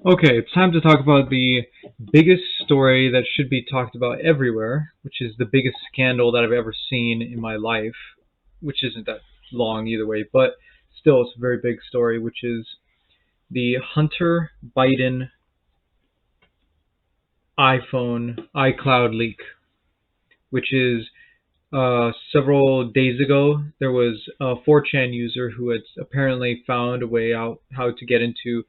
Okay, it's time to talk about the biggest story that should be talked about everywhere, which is the biggest scandal that I've ever seen in my life, which isn't that long either way, but still it's a very big story, which is the Hunter Biden iPhone iCloud leak, which is several days ago, there was a 4chan user who had apparently found a way out how to get into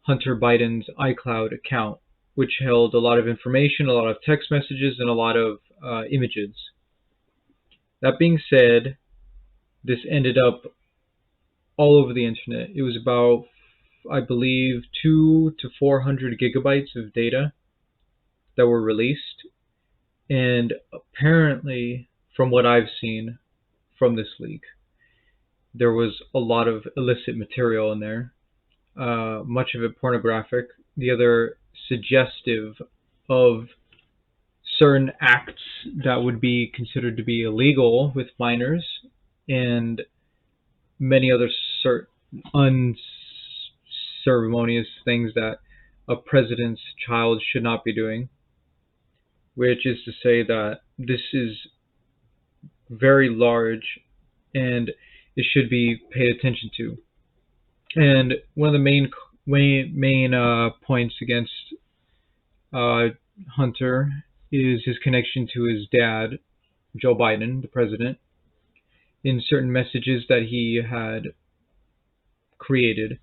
Hunter Biden's iCloud account, which held a lot of information, a lot of text messages, and a lot of images. That being said, this ended up all over the internet. It was about, I believe, 2 to 400 gigabytes of data that were released. And apparently, from what I've seen from this leak, there was a lot of illicit material in there, much of it pornographic, the other suggestive of certain acts that would be considered to be illegal with minors, and many other unceremonious things that a president's child should not be doing, which is to say that this is very large and it should be paid attention to. And one of the main points against uh, Hunter is his connection to his dad, Joe Biden, the president, in certain messages that he had created.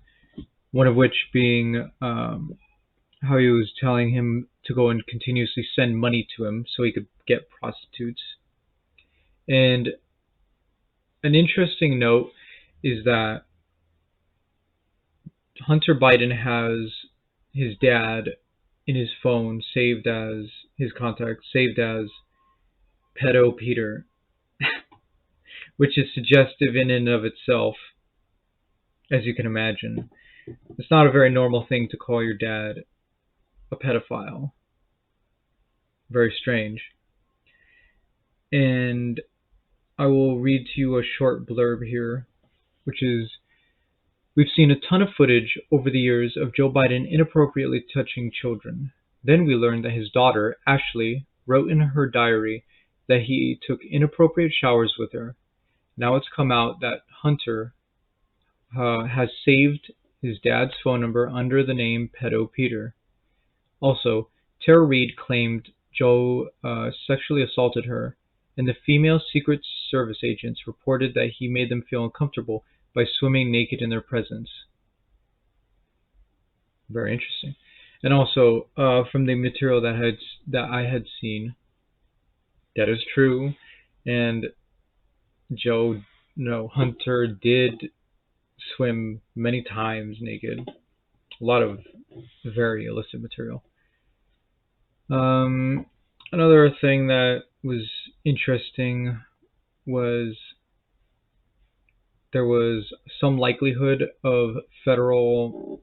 One of which being how he was telling him to go and continuously send money to him so he could get prostitutes. And an interesting note is that Hunter Biden has his dad in his phone saved as his contact, saved as pedo Peter, which is suggestive in and of itself, as you can imagine. It's not a very normal thing to call your dad a pedophile. Very strange. And I will read to you a short blurb here, which is: we've seen a ton of footage over the years of Joe Biden inappropriately touching children. Then we learned that his daughter, Ashley, wrote in her diary that he took inappropriate showers with her. Now it's come out that Hunter has saved his dad's phone number under the name Pedo Peter. Also, Tara Reid claimed Joe sexually assaulted her, and the female Secret Service agents reported that he made them feel uncomfortable by swimming naked in their presence. Very interesting. And also, from the material that I had seen, that is true. And Joe, no, Hunter did swim many times naked. A lot of very illicit material. Another thing that was interesting was there was some likelihood of federal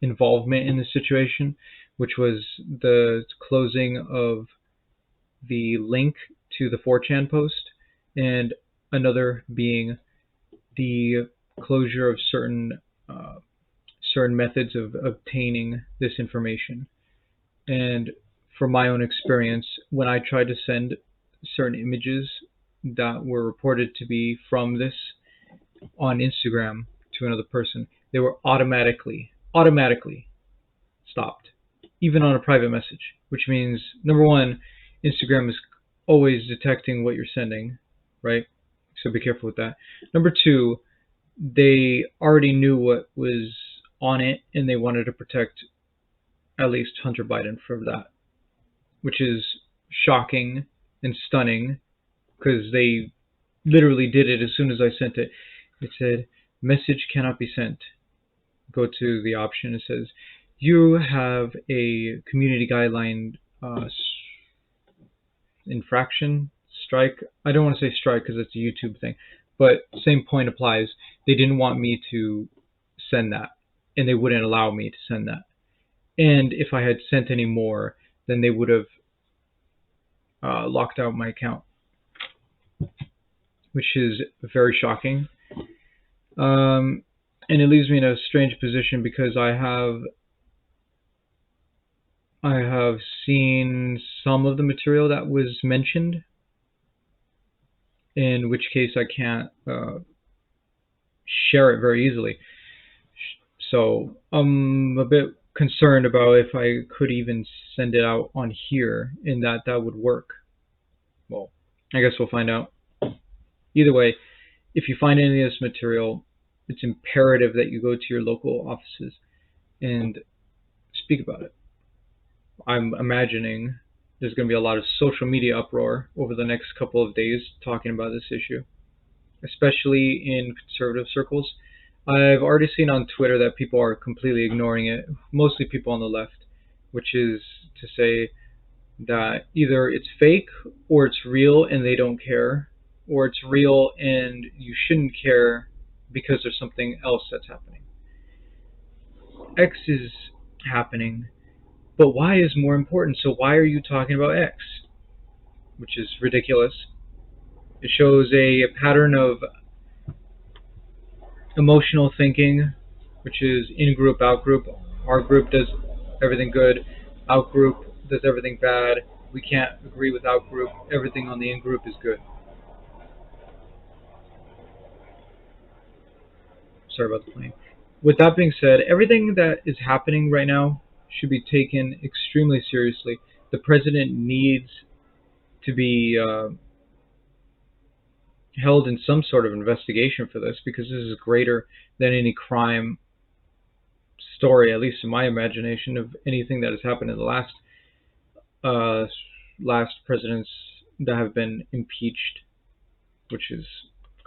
involvement in the situation, which was the closing of the link to the 4chan post, and another being the closure of certain methods of obtaining this information. And from my own experience, when I tried to send certain images that were reported to be from this on Instagram to another person, they were automatically stopped, even on a private message, which means, number one, Instagram is always detecting what you're sending, right? So be careful with that. Number two, they already knew what was on it, and they wanted to protect at least Hunter Biden from that, which is shocking and stunning, because they literally did it as soon as I sent it. It said, message cannot be sent. Go to the option. It says, you have a community guideline infraction, strike. I don't want to say strike because it's a YouTube thing, but same point applies. They didn't want me to send that, and they wouldn't allow me to send that. And if I had sent any more, then they would have locked out my account, which is very shocking. And it leaves me in a strange position because I have I have seen some of the material that was mentioned, in which case I can't share it very easily. So I'm a bit concerned about if I could even send it out on here, in that that would work. Well, I guess we'll find out. Either way, if you find any of this material, it's imperative that you go to your local offices and speak about it. I'm imagining there's going to be a lot of social media uproar over the next couple of days talking about this issue, especially in conservative circles. I've already seen on Twitter that people are completely ignoring it, mostly people on the left, which is to say that either it's fake or it's real and they don't care, or it's real and you shouldn't care because there's something else that's happening. X is happening, but Y is more important, so why are you talking about X? Which is ridiculous. It shows a pattern of emotional thinking, which is in group, out group. Our group does everything good, out group does everything bad. We can't agree with out group. Everything on the in group is good. Sorry about the plane. With that being said, everything that is happening right now should be taken extremely seriously. The president needs to be held in some sort of investigation for this, because this is greater than any crime story, at least in my imagination, of anything that has happened in the uh, last presidents that have been impeached, which is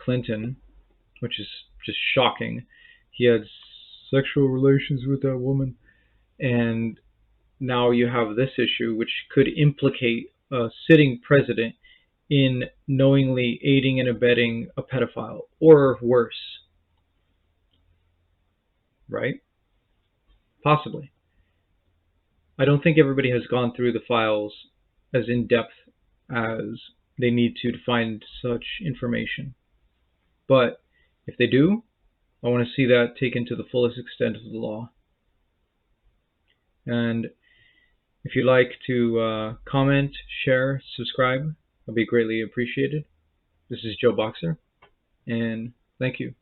Clinton, which is just shocking. He had sexual relations with that woman, and now you have this issue, which could implicate a sitting president in knowingly aiding and abetting a pedophile, or worse, right? Possibly. I don't think everybody has gone through the files as in depth as they need to find such information. But if they do, I want to see that taken to the fullest extent of the law. And if you'd like to comment, share, subscribe, I'll be greatly appreciated. This is Joe Boxer, and thank you.